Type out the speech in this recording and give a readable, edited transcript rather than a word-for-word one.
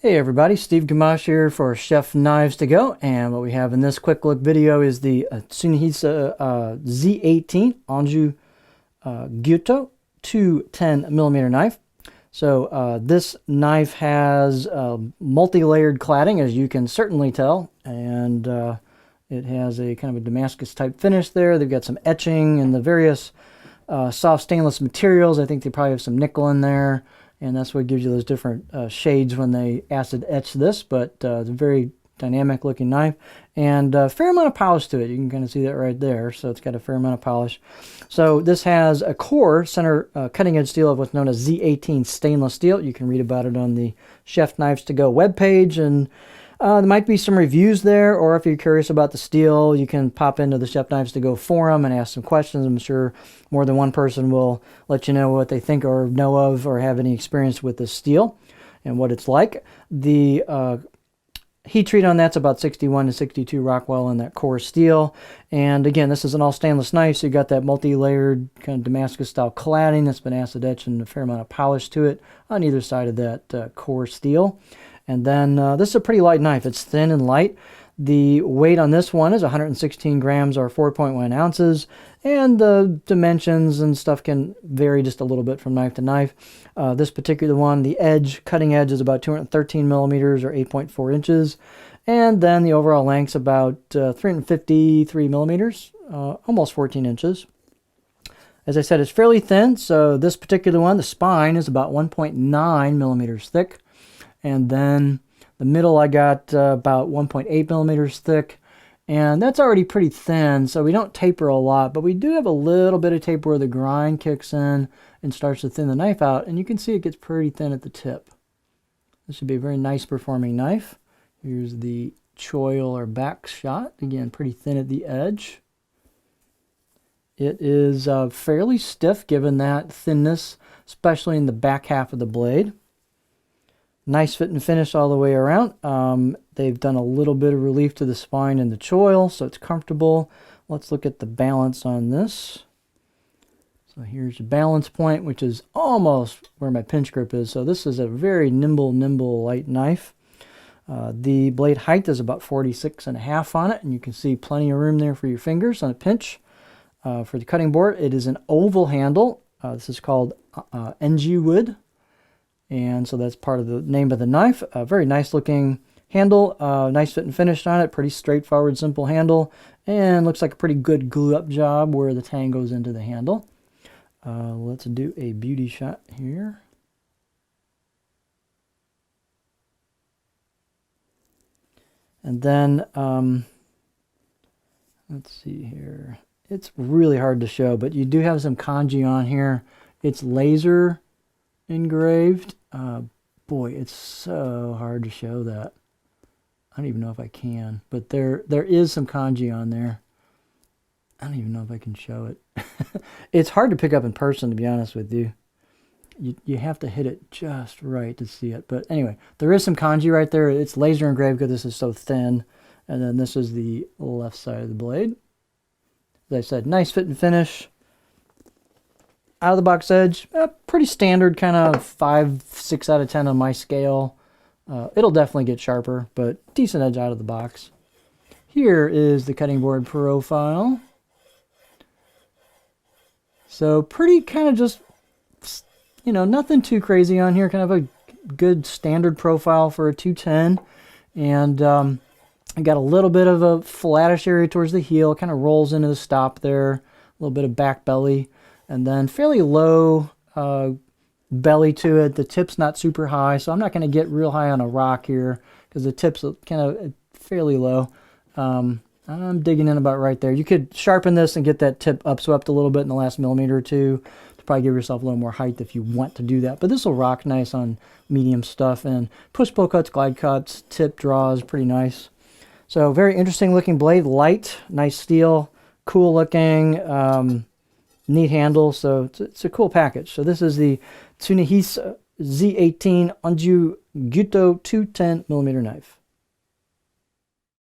Hey everybody, Steve Gamache here for Chef Knives to Go, and what we have in this quick look video is the Tsunehisa Z18 Enjyu Gyuto 210mm knife. So this knife has multi-layered cladding, as you can certainly tell, and it has a kind of a Damascus type finish there. They've got some etching and the various soft stainless materials. I think they probably have some nickel in there. And that's what gives you those different shades when they acid etch this, but it's a very dynamic looking knife and a fair amount of polish to it. You can kind of see that right there. So it's got a fair amount of polish. So this has a core center cutting edge steel of what's known as Z18 stainless steel. You can read about it on the Chef Knives to Go webpage, and there might be some reviews there, or if you're curious about the steel, you can pop into the Chef Knives to Go forum and ask some questions. I'm sure more than one person will let you know what they think or know of or have any experience with this steel and what it's like. The heat treat on that's about 61 to 62 Rockwell in that core steel. And again, this is an all stainless knife, so you got that multi-layered kind of Damascus style cladding that's been acid etched and a fair amount of polish to it on either side of that core steel. And then this is a pretty light knife. It's thin and light. The weight on this one is 116 grams or 4.1 ounces. And the dimensions and stuff can vary just a little bit from knife to knife. This particular one, the edge, cutting edge, is about 213 millimeters or 8.4 inches. And then the overall length's about 353 millimeters, almost 14 inches. As I said, it's fairly thin. So this particular one, the spine is about 1.9 millimeters thick. And then the middle I got about 1.8 millimeters thick, and that's already pretty thin, so we don't taper a lot, but we do have a little bit of taper where the grind kicks in and starts to thin the knife out, and you can see it gets pretty thin at the tip. This should be a very nice performing knife. Here's the choil or back shot, again pretty thin at the edge. It is fairly stiff given that thinness, especially in the back half of the blade. Nice fit and finish all the way around. They've done a little bit of relief to the spine and the choil, so it's comfortable. Let's look at the balance on this. So here's your balance point, which is almost where my pinch grip is. So this is a very nimble, light knife. The blade height is about 46.5 on it, and you can see plenty of room there for your fingers on a pinch. For the cutting board, it is an oval handle. This is called Enjyu wood. And so that's part of the name of the knife. A very nice looking handle, nice fit and finish on it, pretty straightforward, simple handle, and looks like a pretty good glue up job where the tang goes into the handle. Let's do a beauty shot here. And then, let's see here. It's really hard to show, but you do have some kanji on here. It's laser engraved. Boy, it's so hard to show that. I don't even know if I can, but there is some kanji on there. I don't even know if I can show it. It's hard to pick up in person, to be honest with you. You have to hit it just right to see it. But anyway, there is some kanji right there. It's laser engraved because this is so thin. And then this is the left side of the blade. As I said, nice fit and finish. Out of the box edge, pretty standard, kind of 5, 6 out of 10 on my scale. It'll definitely get sharper, but decent edge out of the box. Here is the cutting board profile. So pretty kind of just, you know, nothing too crazy on here. Kind of a good standard profile for a 210. And I got a little bit of a flattish area towards the heel. Kind of rolls into the stop there. A little bit of back belly. And then fairly low belly to it. The tip's not super high, so I'm not going to get real high on a rock here because the tip's kind of fairly low. I'm digging in about right there. You could sharpen this and get that tip upswept a little bit in the last millimeter or two to probably give yourself a little more height if you want to do that. But this will rock nice on medium stuff, and push-pull cuts, glide cuts, tip draws, pretty nice. So very interesting looking blade, light, nice steel, cool looking. Neat handle, so it's a cool package. So this is the Tsunehisa Z18 Enjyu Gyuto 210mm knife.